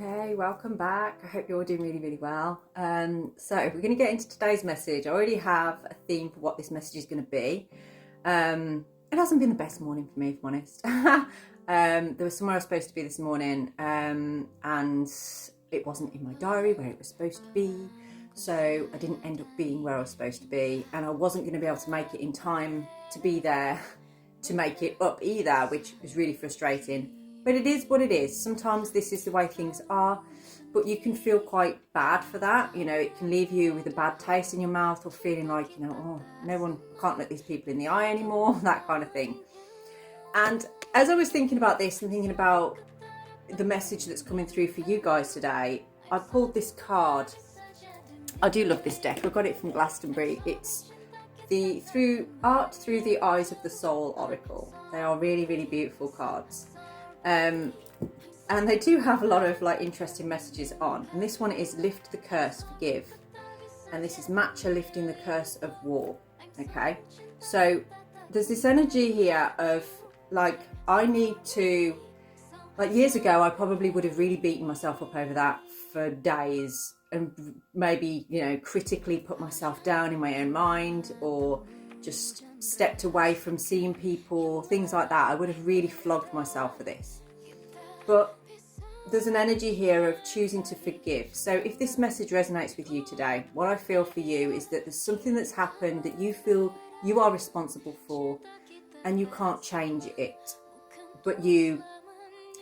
Hey, welcome back. I hope you're all doing really well. So we're going to get into today's message. I already have a theme for what this message is going to be. It hasn't been the best morning for me, if I'm honest. There was somewhere I was supposed to be this morning, and it wasn't in my diary where it was supposed to be. So I didn't end up being where I was supposed to be, and I wasn't going to be able to make it in time to be there to make it up either, which was really frustrating. But it is what it is. Sometimes this is the way things are, but you can feel quite bad for that. You know, it can leave you with a bad taste in your mouth, or feeling like, oh, can't look these people in the eye anymore, that kind of thing. And as I was thinking about this and thinking about the message that's coming through for you guys today, I pulled this card. I do love this deck. I got it from Glastonbury. It's the Through the Eyes of the Soul Oracle. They are really, really beautiful cards. And they do have a lot of interesting messages on. And this one is Lift the Curse, Forgive. And this is Matcha lifting the curse of war. Okay. So there's this energy here of I need to, years ago, I probably would have really beaten myself up over that for days and maybe, critically put myself down in my own mind, or just stepped away from seeing people, things like that. I would have really flogged myself for this. But there's an energy here of choosing to forgive. So if this message resonates with you today, what I feel for you is that there's something that's happened that you feel you are responsible for and you can't change it. But you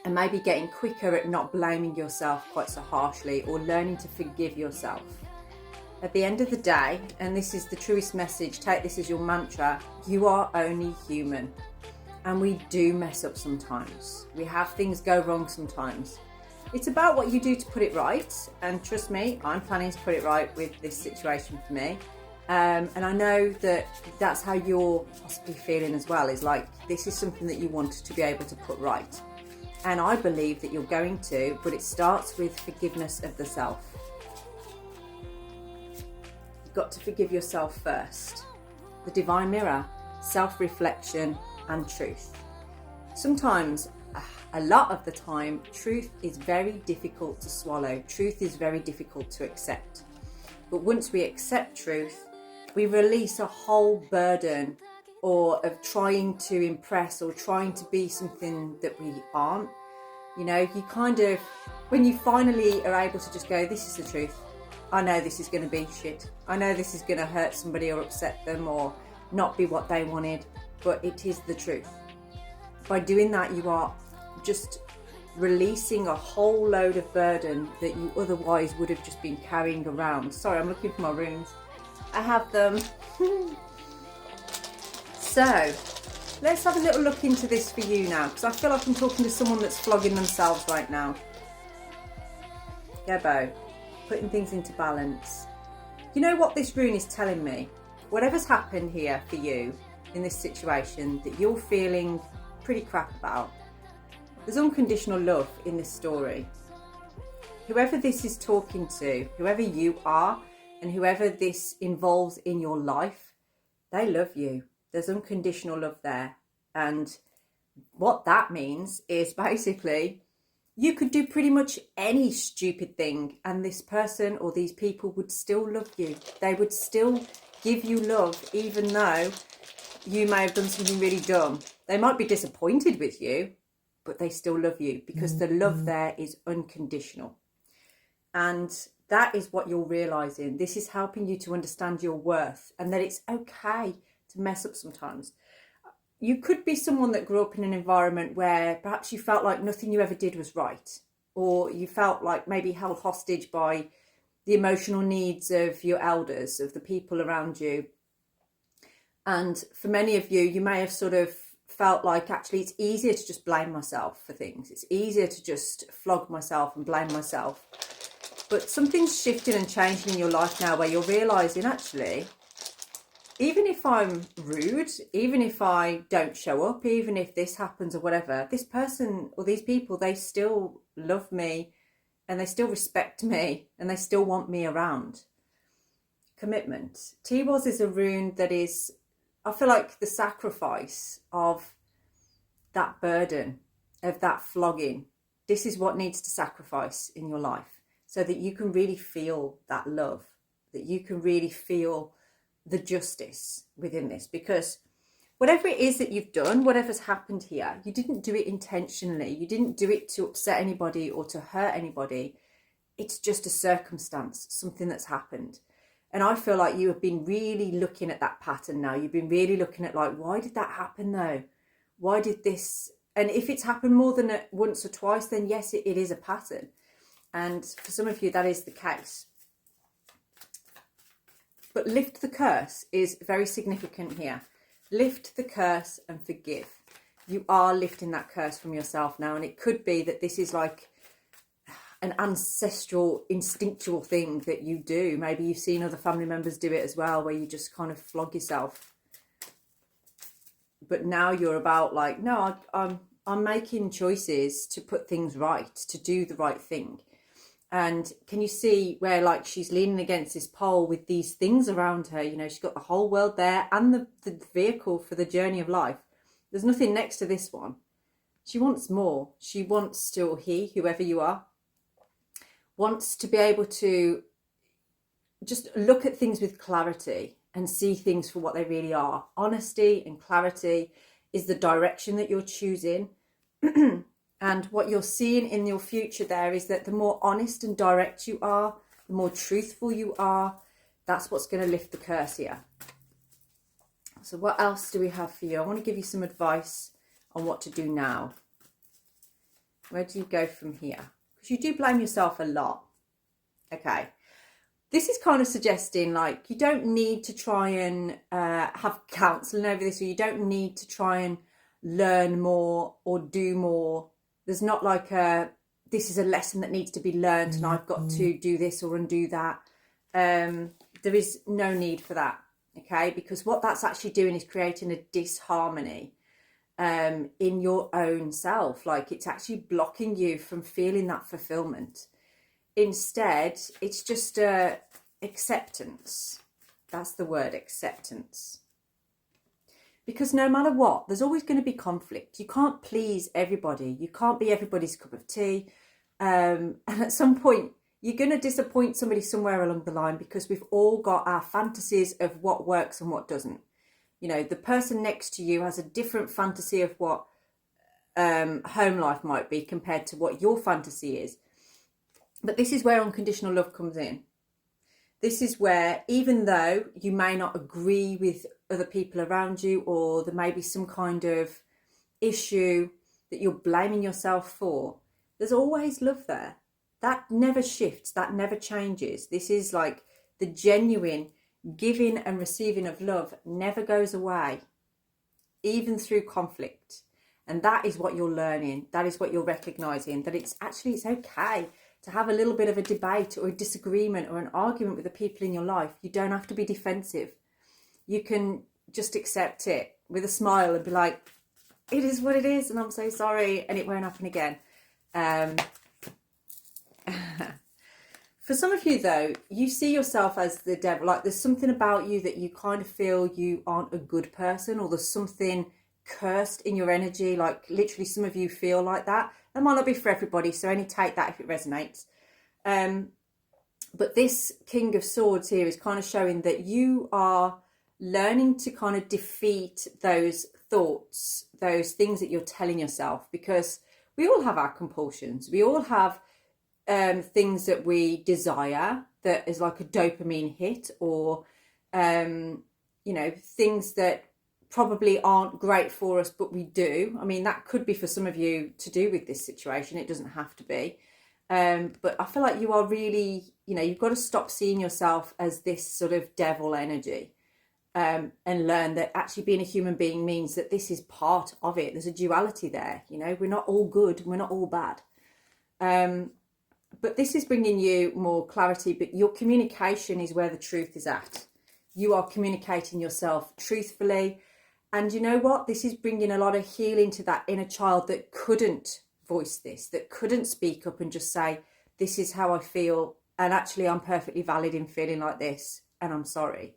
are maybe getting quicker at not blaming yourself quite so harshly, or learning to forgive yourself. At the end of the day, and this is the truest message, take this as your mantra, you are only human. And we do mess up sometimes. We have things go wrong sometimes. It's about what you do to put it right. And trust me, I'm planning to put it right with this situation for me. And I know that that's how you're possibly feeling as well, is this is something that you want to be able to put right. And I believe that you're going to, but it starts with forgiveness of the self. You've got to forgive yourself first. The divine mirror, self-reflection and truth. Sometimes, a lot of the time, truth is very difficult to swallow. Truth is very difficult to accept. But once we accept truth, we release a whole burden of trying to impress or trying to be something that we aren't. You kind of, when you finally are able to just go, this is the truth. I know this is going to be shit. I know this is going to hurt somebody or upset them or not be what they wanted, but it is the truth. By doing that, you are just releasing a whole load of burden that you otherwise would have just been carrying around. Sorry, I'm looking for my runes. I have them. So, let's have a little look into this for you now, because I feel like I'm talking to someone that's flogging themselves right now. Gebo, putting things into balance. You know what this rune is telling me? Whatever's happened here for you in this situation that you're feeling pretty crap about, there's unconditional love in this story. Whoever this is talking to, whoever you are, and whoever this involves in your life, they love you. There's unconditional love there. And what that means is basically you could do pretty much any stupid thing and this person or these people would still love you. They would still give you love, even though you may have done something really dumb. They might be disappointed with you, but they still love you because the love there is unconditional. And that is what you're realizing. This is helping you to understand your worth and that it's okay to mess up sometimes. You could be someone that grew up in an environment where perhaps you felt like nothing you ever did was right, or you felt like maybe held hostage by the emotional needs of your elders, of the people around you. And for many of you, you may have sort of felt like actually it's easier to just blame myself for things. It's easier to just flog myself and blame myself. But something's shifting and changing in your life now where you're realising actually, even if I'm rude, even if I don't show up, even if this happens or whatever, this person or these people, they still love me and they still respect me and they still want me around. Commitment. T-Woz is a rune that is, I feel like the sacrifice of that burden, of that flogging, this is what needs to sacrifice in your life so that you can really feel that love, that you can really feel the justice within this. Because whatever it is that you've done, whatever's happened here, you didn't do it intentionally. You didn't do it to upset anybody or to hurt anybody. It's just a circumstance, something that's happened. And I feel like you have been really looking at that pattern now. You've been really looking at like, why did that happen though? Why did this? And if it's happened more than once or twice, then yes, it is a pattern. And for some of you, that is the case. But lift the curse is very significant here. Lift the curse and forgive. You are lifting that curse from yourself now. And it could be that this is like an ancestral, instinctual thing that you do. Maybe you've seen other family members do it as well, where you just kind of flog yourself. But now you're about like, no, I'm making choices to put things right, to do the right thing. And can you see where like she's leaning against this pole with these things around her? You know, she's got the whole world there and the vehicle for the journey of life. There's nothing next to this one. She wants more. She wants to, or he, whoever you are, wants to be able to just look at things with clarity and see things for what they really are. Honesty and clarity is the direction that you're choosing. And what you're seeing in your future there is that the more honest and direct you are, the more truthful you are, that's what's going to lift the curse here. So what else do we have for you? I want to give you some advice on what to do now. Where do you go from here? Because you do blame yourself a lot. Okay. This is kind of suggesting like you don't need to try and have counselling over this, or you don't need to try and learn more or do more. There's not like this is a lesson that needs to be learned and I've got to do this or undo that. There is no need for that, okay? Because what that's actually doing is creating a disharmony in your own self. Like it's actually blocking you from feeling that fulfillment. Instead, it's just acceptance. That's the word, acceptance. Because no matter what, there's always going to be conflict. You can't please everybody. You can't be everybody's cup of tea. And at some point, you're going to disappoint somebody somewhere along the line, because we've all got our fantasies of what works and what doesn't. You know, the person next to you has a different fantasy of what home life might be compared to what your fantasy is. But this is where unconditional love comes in. This is where, even though you may not agree with other people around you, or there may be some kind of issue that you're blaming yourself for, there's always love there. That never shifts, that never changes. This is like the genuine giving and receiving of love never goes away, even through conflict. And that is what you're learning. That is what you're recognizing, that it's okay to have a little bit of a debate or a disagreement or an argument with the people in your life. You don't have to be defensive. You can just accept it with a smile and be like, it is what it is, and I'm so sorry, and it won't happen again. For some of you though, you see yourself as the devil. Like there's something about you that you kind of feel you aren't a good person, or there's something cursed in your energy. Like literally some of you feel like that. That might not be for everybody, so only take that if it resonates. But this King of Swords here is kind of showing that you are learning to kind of defeat those thoughts, those things that you're telling yourself, because we all have our compulsions. We all have things that we desire that is like a dopamine hit, or, you know, things that probably aren't great for us, but we do. I mean, that could be for some of you to do with this situation. It doesn't have to be. But I feel like you are really, you know, you've got to stop seeing yourself as this sort of devil energy, and learn that actually being a human being means that this is part of it. There's a duality there. You know, we're not all good. We're not all bad. But this is bringing you more clarity, but your communication is where the truth is at. You are communicating yourself truthfully. And you know what? This is bringing a lot of healing to that inner child that couldn't voice this, that couldn't speak up and just say, this is how I feel. And actually, I'm perfectly valid in feeling like this. And I'm sorry.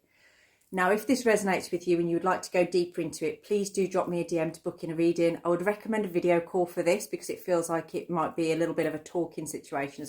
Now, if this resonates with you and you would like to go deeper into it, please do drop me a DM to book in a reading. I would recommend a video call for this because it feels like it might be a little bit of a talking situation